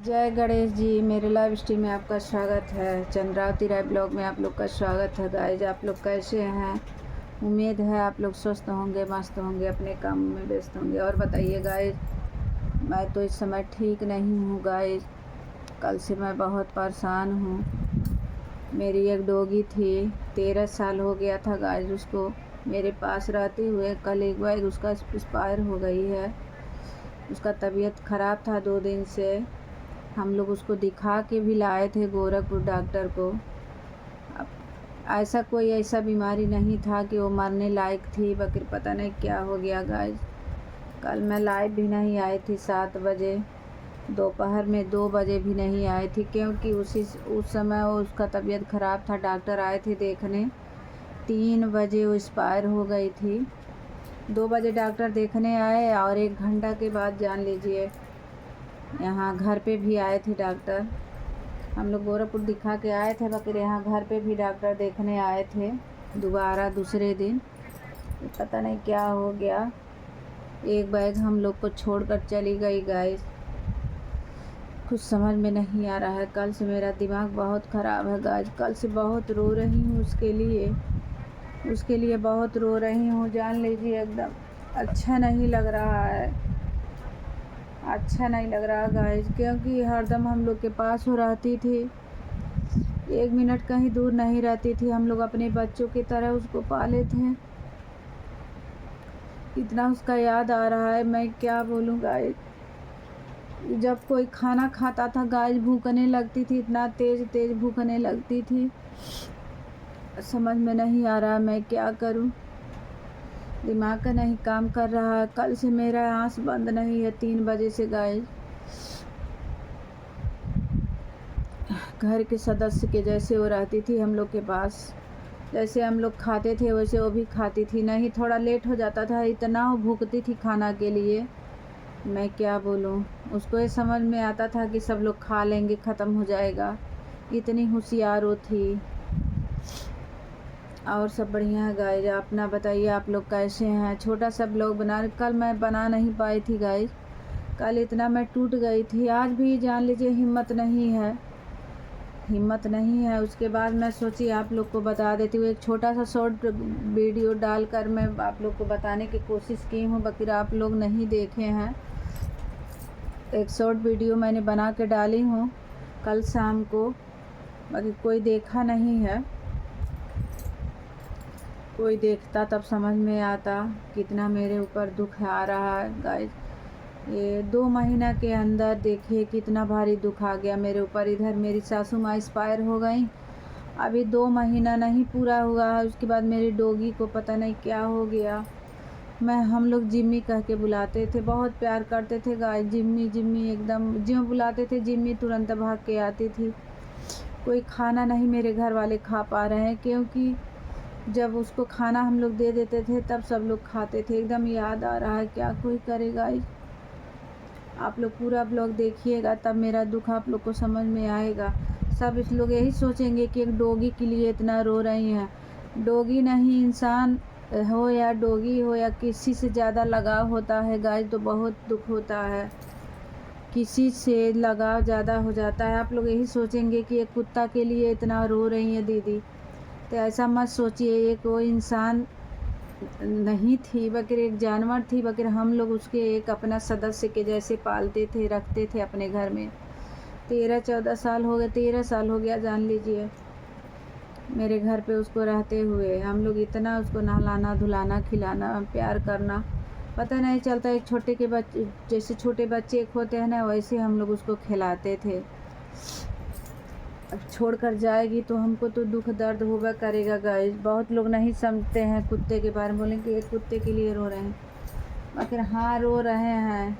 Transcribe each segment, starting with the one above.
जय गणेश जी। मेरे live stream में आपका स्वागत है। चंद्रावती राय ब्लॉग में आप लोग का स्वागत है। गाइज, आप लोग कैसे हैं? उम्मीद है आप लोग स्वस्थ होंगे, मस्त होंगे, अपने काम में व्यस्त होंगे। और बताइए गाइज, मैं तो इस समय ठीक नहीं हूँ गाइज। कल से मैं बहुत परेशान हूँ। मेरी एक डॉगी थी, 13 साल हो गया था गाइज उसको मेरे पास रहते हुए। कल एक बार उसका एक्सपायर हो गई है। उसका तबीयत ख़राब था 2 दिन से। हम लोग उसको दिखा के भी लाए थे गोरखपुर डॉक्टर को। अब ऐसा बीमारी नहीं था कि वो मरने लायक थी, बल्कि पता नहीं क्या हो गया गाइस। कल मैं लाइव भी नहीं आई थी 7 बजे, दोपहर में 2 बजे भी नहीं आई थी, क्योंकि उस समय उसका तबीयत ख़राब था। डॉक्टर आए थे देखने, 3 बजे वो एक्सपायर हो गई थी। 2 बजे डॉक्टर देखने आए और 1 घंटा के बाद जान लीजिए यहाँ घर पे भी आए थे डॉक्टर। हम लोग गोरखपुर दिखा के आए थे, बकर यहाँ घर पे भी डॉक्टर देखने आए थे दोबारा दूसरे दिन। पता नहीं क्या हो गया, एक बैग हम लोग को छोड़कर चली गई गाइस। कुछ समझ में नहीं आ रहा है। कल से मेरा दिमाग बहुत ख़राब है गाइस। कल से बहुत रो रही हूँ उसके लिए बहुत रो रही हूँ। जान लीजिए एकदम अच्छा नहीं लग रहा है, अच्छा नहीं लग रहा गाइस, क्योंकि हरदम हम लोग के पास हो रहती थी, 1 मिनट कहीं दूर नहीं रहती थी। हम लोग अपने बच्चों की तरह उसको पाले थे। इतना उसका याद आ रहा है, मैं क्या बोलूँ गाइस। जब कोई खाना खाता था गाइस, भूखने लगती थी, इतना तेज तेज भूखने लगती थी। समझ में नहीं आ रहा मैं क्या करूँ, दिमाग का नहीं काम कर रहा है। कल से मेरा आँख बंद नहीं है 3 बजे से गाइस। घर के सदस्य के जैसे वो रहती थी हम लोग के पास। जैसे हम लोग खाते थे वैसे वो भी खाती थी। नहीं थोड़ा लेट हो जाता था, इतना वो भूखती थी खाना के लिए, मैं क्या बोलूँ। उसको ये समझ में आता था कि सब लोग खा लेंगे, ख़त्म हो जाएगा। इतनी होशियार वो थी। और सब बढ़िया है गाइज। अपना बताइए, आप लोग कैसे हैं? छोटा सा ब्लॉग कल मैं बना नहीं पाई थी गाइज। कल इतना मैं टूट गई थी। आज भी जान लीजिए हिम्मत नहीं है। उसके बाद मैं सोची आप लोग को बता देती हूँ। एक छोटा सा शॉर्ट वीडियो डालकर मैं आप लोग को बताने की कोशिश की हूँ, बल्कि आप लोग नहीं देखे हैं। एक शॉर्ट वीडियो मैंने बना के डाली हूँ कल शाम को, बाकी कोई देखा नहीं है। कोई देखता तब समझ में आता कितना मेरे ऊपर दुख आ रहा है गाइस। ये 2 महीना के अंदर देखिए कितना भारी दुख आ गया मेरे ऊपर। इधर मेरी सासू माँ एक्सपायर हो गई, अभी 2 महीना नहीं पूरा हुआ है। उसके बाद मेरी डॉगी को पता नहीं क्या हो गया। हम लोग जिम्मी कह के बुलाते थे, बहुत प्यार करते थे गाइस। जिम्मी जिम्मी, एकदम ज्यों बुलाते थे जिम्मी तुरंत भाग के आती थी। कोई खाना नहीं मेरे घर वाले खा पा रहे हैं, क्योंकि जब उसको खाना हम लोग दे देते थे तब सब लोग खाते थे। एकदम याद आ रहा है, क्या कोई करेगा। आप लोग पूरा ब्लॉग देखिएगा, तब मेरा दुख आप लोग को समझ में आएगा। सब इस लोग यही सोचेंगे कि एक डॉगी के लिए इतना रो रही हैं। डॉगी नहीं, इंसान हो या डॉगी हो या किसी से ज़्यादा लगाव होता है गाइस तो बहुत दुख होता है। किसी से लगाव ज़्यादा हो जाता है। आप लोग यही सोचेंगे कि एक कुत्ता के लिए इतना रो रही हैं दीदी, तो ऐसा मत सोचिए। ये कोई इंसान नहीं थी, बल्कि एक जानवर थी, बल्कि हम लोग उसके एक अपना सदस्य के जैसे पालते थे, रखते थे अपने घर में। 13-14 साल हो गए, 13 साल हो गया जान लीजिए मेरे घर पे उसको रहते हुए। हम लोग इतना उसको नहलाना धुलाना खिलाना प्यार करना, पता नहीं चलता। एक छोटे के बच्चे जैसे छोटे बच्चे एक होते हैं ना, वैसे हम लोग उसको खिलाते थे। अब छोड़कर जाएगी तो हमको तो दुख दर्द होगा करेगा गाइस। बहुत लोग नहीं समझते हैं कुत्ते के बारे में, बोलेंगे एक कुत्ते के लिए रो रहे हैं, मगर हाँ रो रहे हैं,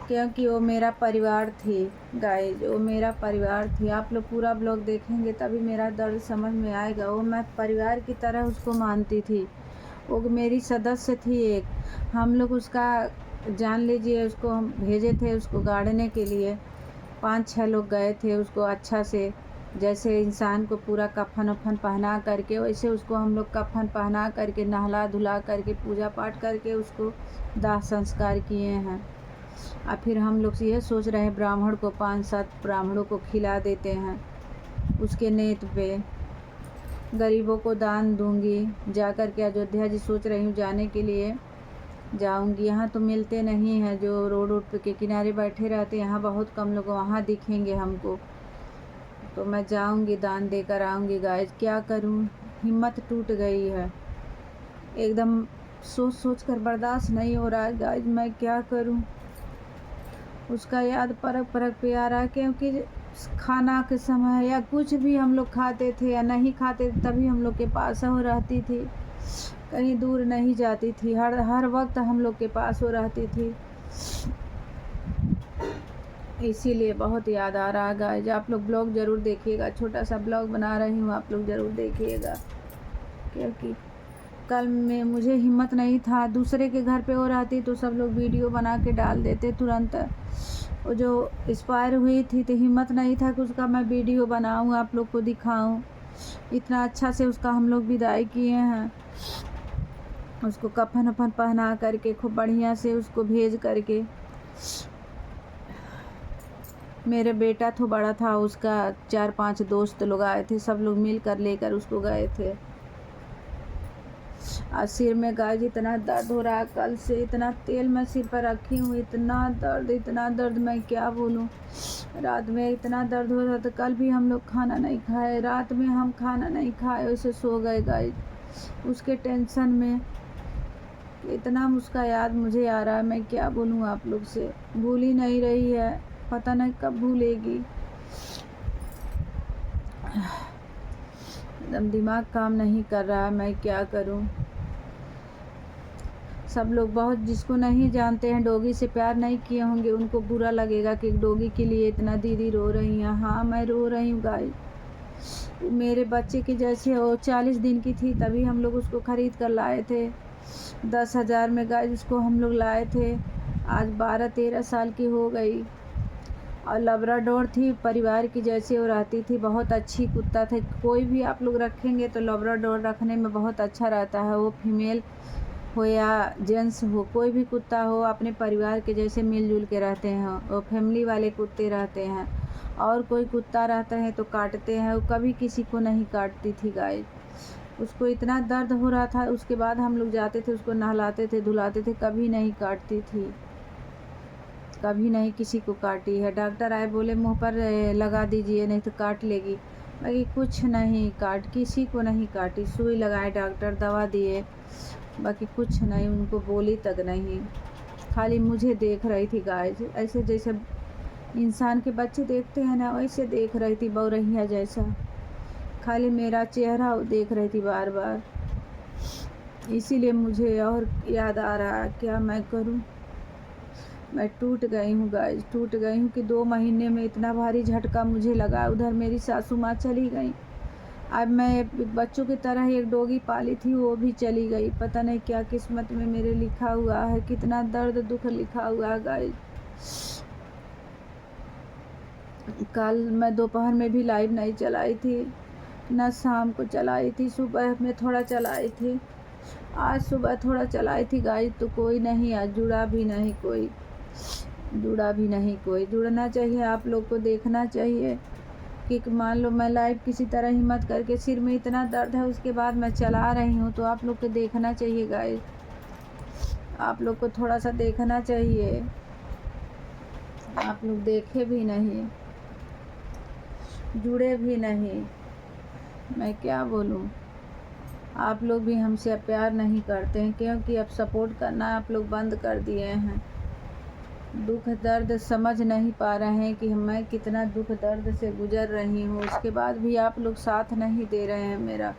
क्योंकि वो मेरा परिवार थी गाइस, वो मेरा परिवार थी। आप लोग पूरा ब्लॉग देखेंगे तभी मेरा दर्द समझ में आएगा। वो मैं परिवार की तरह उसको मानती थी, वो मेरी सदस्य थी एक। हम लोग उसका जान लीजिए, उसको हम भेजे थे उसको गाड़ने के लिए, 5-6 लोग गए थे उसको अच्छा से, जैसे इंसान को पूरा कफन वफन पहना करके, वैसे उसको हम लोग कफन पहना करके नहला धुला करके पूजा पाठ करके उसको दाह संस्कार किए हैं। और फिर हम लोग ये सोच रहे हैं ब्राह्मण को 5-7 ब्राह्मणों को खिला देते हैं उसके नेत पे, गरीबों को दान दूंगी। जा कर के अयोध्या जी सोच रही हूँ जाने के लिए, जाऊंगी। यहाँ तो मिलते नहीं हैं, जो रोड पे के किनारे बैठे रहते हैं यहाँ बहुत कम लोग वहाँ दिखेंगे हमको। तो मैं जाऊंगी, दान देकर आऊंगी गाइस। क्या करूं, हिम्मत टूट गई है एकदम, सोच सोच कर बर्दाश्त नहीं हो रहा है गाइस। मैं क्या करूं, उसका याद परक परक पे आ रहा है, क्योंकि खाना के समय या कुछ भी हम लोग खाते थे या नहीं खाते थे तभी हम लोग के पास वो रहती थी, कहीं दूर नहीं जाती थी, हर वक्त हम लोग के पास वो रहती थी। इसीलिए बहुत याद आ रहा है गाइस। आप लोग ब्लॉग ज़रूर देखिएगा, छोटा सा ब्लॉग बना रही हूँ, आप लोग ज़रूर देखिएगा। क्योंकि कल में मुझे हिम्मत नहीं था, दूसरे के घर पे हो रहती तो सब लोग वीडियो बना के डाल देते तुरंत। वो जो एक्सपायर हुई थी तो हिम्मत नहीं था कि उसका मैं वीडियो बनाऊँ, आप लोग को दिखाऊँ। इतना अच्छा से उसका हम लोग विदाई किए हैं, उसको कफन वफन पहना करके खूब बढ़िया से उसको भेज करके। मेरे बेटा तो बड़ा था, उसका 4-5 दोस्त लोग आए थे, सब लोग मिल कर लेकर उसको गए थे। आज सिर में गाइस इतना दर्द हो रहा है, कल से इतना तेल मैं सिर पर रखी हूँ, इतना दर्द मैं क्या बोलूँ। रात में इतना दर्द हो रहा था, कल भी हम लोग खाना नहीं खाए, रात में हम खाना नहीं खाए, वैसे सो गए गाइस उसके टेंशन में। इतना उसका याद मुझे आ रहा है, मैं क्या बोलूँ आप लोग से। भूल ही नहीं रही है, पता नहीं कब भूलेगी। एकदम दिमाग काम नहीं कर रहा है, मैं क्या करूं। सब लोग बहुत, जिसको नहीं जानते हैं, डॉगी से प्यार नहीं किए होंगे, उनको बुरा लगेगा कि डॉगी के लिए इतना दीदी रो रही हैं। हाँ मैं रो रही हूँ गाइस। मेरे बच्चे की जैसे वो 40 दिन की थी तभी हम लोग उसको ख़रीद कर लाए थे 10,000 में गाइस, उसको हम लोग लाए थे। आज 12-13 साल की हो गई और लब्राडोर थी, परिवार की जैसे वो रहती थी, बहुत अच्छी कुत्ता थे। कोई भी आप लोग रखेंगे तो लब्राडोर रखने में बहुत अच्छा रहता है, वो फीमेल हो या जेंट्स हो, कोई भी कुत्ता हो अपने परिवार के जैसे मिलजुल के रहते हैं, वो फैमिली वाले कुत्ते रहते हैं। और कोई कुत्ता रहता है तो काटते हैं, वो कभी किसी को नहीं काटती थी गाइस। उसको इतना दर्द हो रहा था, उसके बाद हम लोग जाते थे उसको नहलाते थे धुलाते थे, कभी नहीं काटती थी, कभी नहीं किसी को काटी है। डॉक्टर आए बोले मुंह पर लगा दीजिए नहीं तो काट लेगी, बाकी कुछ नहीं काट, किसी को नहीं काटी। सुई लगाए डॉक्टर, दवा दिए, बाकी कुछ नहीं, उनको बोली तक नहीं। खाली मुझे देख रही थी गाइस, ऐसे जैसे इंसान के बच्चे देखते हैं ना वैसे देख रही थी, बौरहिया जैसा। खाली मेरा चेहरा देख रही थी बार बार, इसीलिए मुझे और याद आ रहा है। क्या मैं करूं, मैं टूट गई हूँ गाइस, टूट गई हूँ कि 2 महीने में इतना भारी झटका मुझे लगा। उधर मेरी सासू माँ चली गई, अब मैं बच्चों की तरह एक डॉगी पाली थी वो भी चली गई। पता नहीं क्या किस्मत में मेरे लिखा हुआ है, कितना दर्द दुख लिखा हुआ है गाइस। कल मैं दोपहर में भी लाइव नहीं चलाई थी, न शाम को चलाई थी, सुबह में थोड़ा चलाई थी, आज सुबह थोड़ा चलाई थी गाइस। तो कोई नहीं, आज जुड़ा भी नहीं कोई, जुड़ा भी नहीं कोई। जुड़ना चाहिए, आप लोग को देखना चाहिए कि मान लो मैं लाइव किसी तरह हिम्मत करके, सिर में इतना दर्द है उसके बाद मैं चला रही हूँ, तो आप लोग को देखना चाहिए गाइस, आप लोग को थोड़ा सा देखना चाहिए। आप लोग देखे भी नहीं, जुड़े भी नहीं, मैं क्या बोलूँ। आप लोग भी हमसे अब प्यार नहीं करते हैं, क्योंकि अब सपोर्ट करना आप लोग बंद कर दिए हैं। दुख दर्द समझ नहीं पा रहे हैं कि मैं कितना दुख दर्द से गुजर रही हूँ, उसके बाद भी आप लोग साथ नहीं दे रहे हैं मेरा।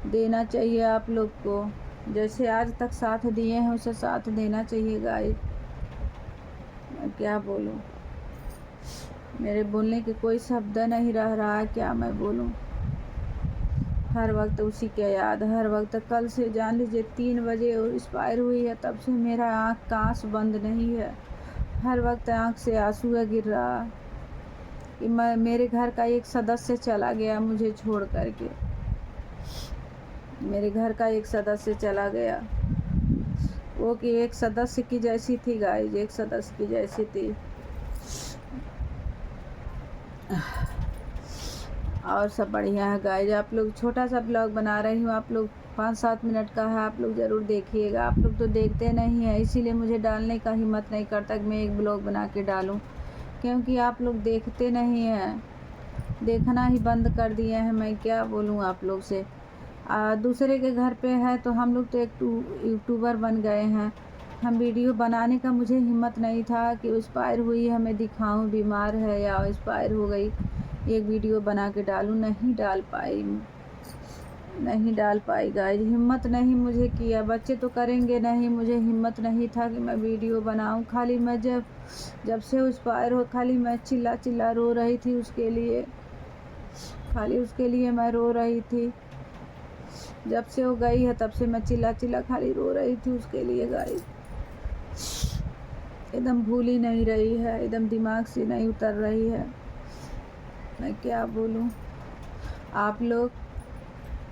देना चाहिए आप लोग को, जैसे आज तक साथ दिए हैं उसे साथ देना चाहिए गाइस। मैं क्या बोलूँ, मेरे बोलने के कोई शब्द नहीं रह रहा है, क्या मैं बोलूँ। हर वक्त उसी के याद, हर वक्त। कल से जान लीजिए 3 बजे एक्सपायर हुई है, तब से मेरा आँख का आंसू बंद नहीं है, हर वक्त आँख से आंसू गिर रहा कि मेरे घर का एक सदस्य चला गया मुझे छोड़ करके, मेरे घर का एक सदस्य चला गया। वो कि एक सदस्य की जैसी थी गाइज, एक सदस्य की जैसी थी। और सब बढ़िया है गाइज। आप लोग छोटा सा ब्लॉग बना रही हूँ, आप लोग 5-7 मिनट का है, आप लोग ज़रूर देखिएगा। आप लोग तो देखते नहीं हैं, इसीलिए मुझे डालने का हिम्मत नहीं करता कि मैं एक ब्लॉग बना के डालूं, क्योंकि आप लोग देखते नहीं हैं, देखना ही बंद कर दिए हैं। मैं क्या बोलूं आप लोग से। दूसरे के घर पे है तो हम लोग तो एक यूट्यूबर बन गए हैं। हम वीडियो बनाने का मुझे हिम्मत नहीं था कि एक्सपायर हुई है मैं दिखाऊं, बीमार है या एक्सपायर हो गई, एक वीडियो बना के डालूं। नहीं डाल पाई गाइज, हिम्मत नहीं मुझे किया। बच्चे तो करेंगे नहीं, मुझे हिम्मत नहीं था कि मैं वीडियो बनाऊं। खाली मैं जब से एक्सपायर हो, खाली मैं चिल्ला चिल्ला रो रही थी उसके लिए, खाली उसके लिए मैं रो रही थी। जब से वो गई है तब से मैं चिल्ला चिल्ला खाली रो रही थी उसके लिए गाइज। एकदम भूल ही नहीं रही है, एकदम दिमाग से नहीं उतर रही है। मैं क्या बोलूं। आप लोग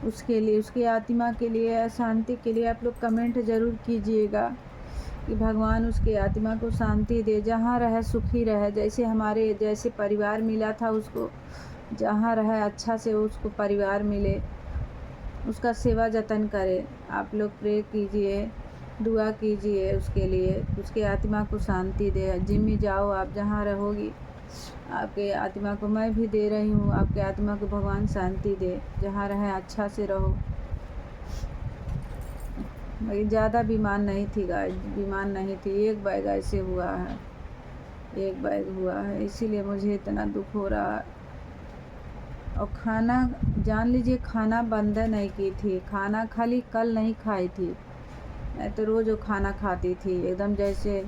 उसके लिए, उसकी आत्मा के लिए, शांति के लिए आप लोग कमेंट ज़रूर कीजिएगा कि भगवान उसकी आत्मा को शांति दे, जहाँ रहे सुखी रहे। जैसे हमारे जैसे परिवार मिला था उसको, जहाँ रहे अच्छा से उसको परिवार मिले, उसका सेवा जतन करे। आप लोग प्रे कीजिए, दुआ कीजिए उसके लिए, उसके आत्मा को शांति दे। जिम्मी जाओ, आप जहाँ रहोगी आपके आत्मा को मैं भी दे रही हूँ, आपके आत्मा को भगवान शांति दे, जहाँ रहे अच्छा से रहो। मैं ज़्यादा बीमार नहीं थी गाइस, बीमार नहीं थी, एक बैग ऐसे हुआ है, एक बैग हुआ है, इसीलिए मुझे इतना दुख हो रहा है। और खाना, जान लीजिए खाना बंद नहीं की थी, खाना खाली कल नहीं खाई थी, मैं तो रोज़ वो खाना खाती थी एकदम। जैसे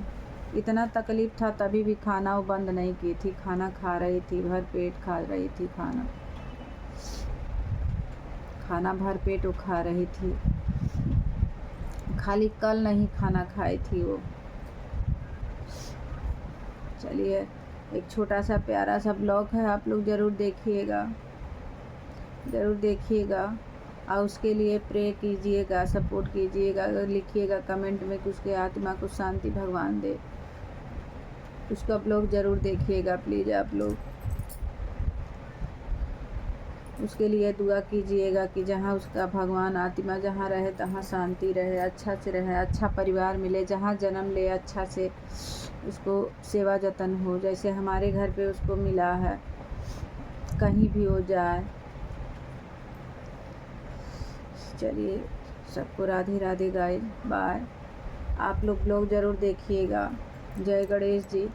इतना तकलीफ़ था तभी भी खाना वो बंद नहीं की थी, खाना खा रही थी, भर पेट खा रही थी खाना भर पेट वो खा रही थी, खाली कल नहीं खाना खाई थी वो। चलिए, एक छोटा सा प्यारा सा ब्लॉग है, आप लोग ज़रूर देखिएगा, ज़रूर देखिएगा। और उसके लिए प्रे कीजिएगा, सपोर्ट कीजिएगा, लिखिएगा कमेंट में कि उसके आत्मा को शांति भगवान दे। उसका ब्लॉग ज़रूर देखिएगा प्लीज़ आप लोग। उसके लिए दुआ कीजिएगा कि जहाँ उसका भगवान आत्मा जहाँ रहे तहाँ शांति रहे, अच्छा से रहे, अच्छा परिवार मिले, जहाँ जन्म ले अच्छा से उसको सेवा जतन हो, जैसे हमारे घर पे उसको मिला है, कहीं भी हो जाए। चलिए, सबको राधे राधे गाइस, बाय। आप लोग ब्लॉग ज़रूर देखिएगा। जय गणेश जी।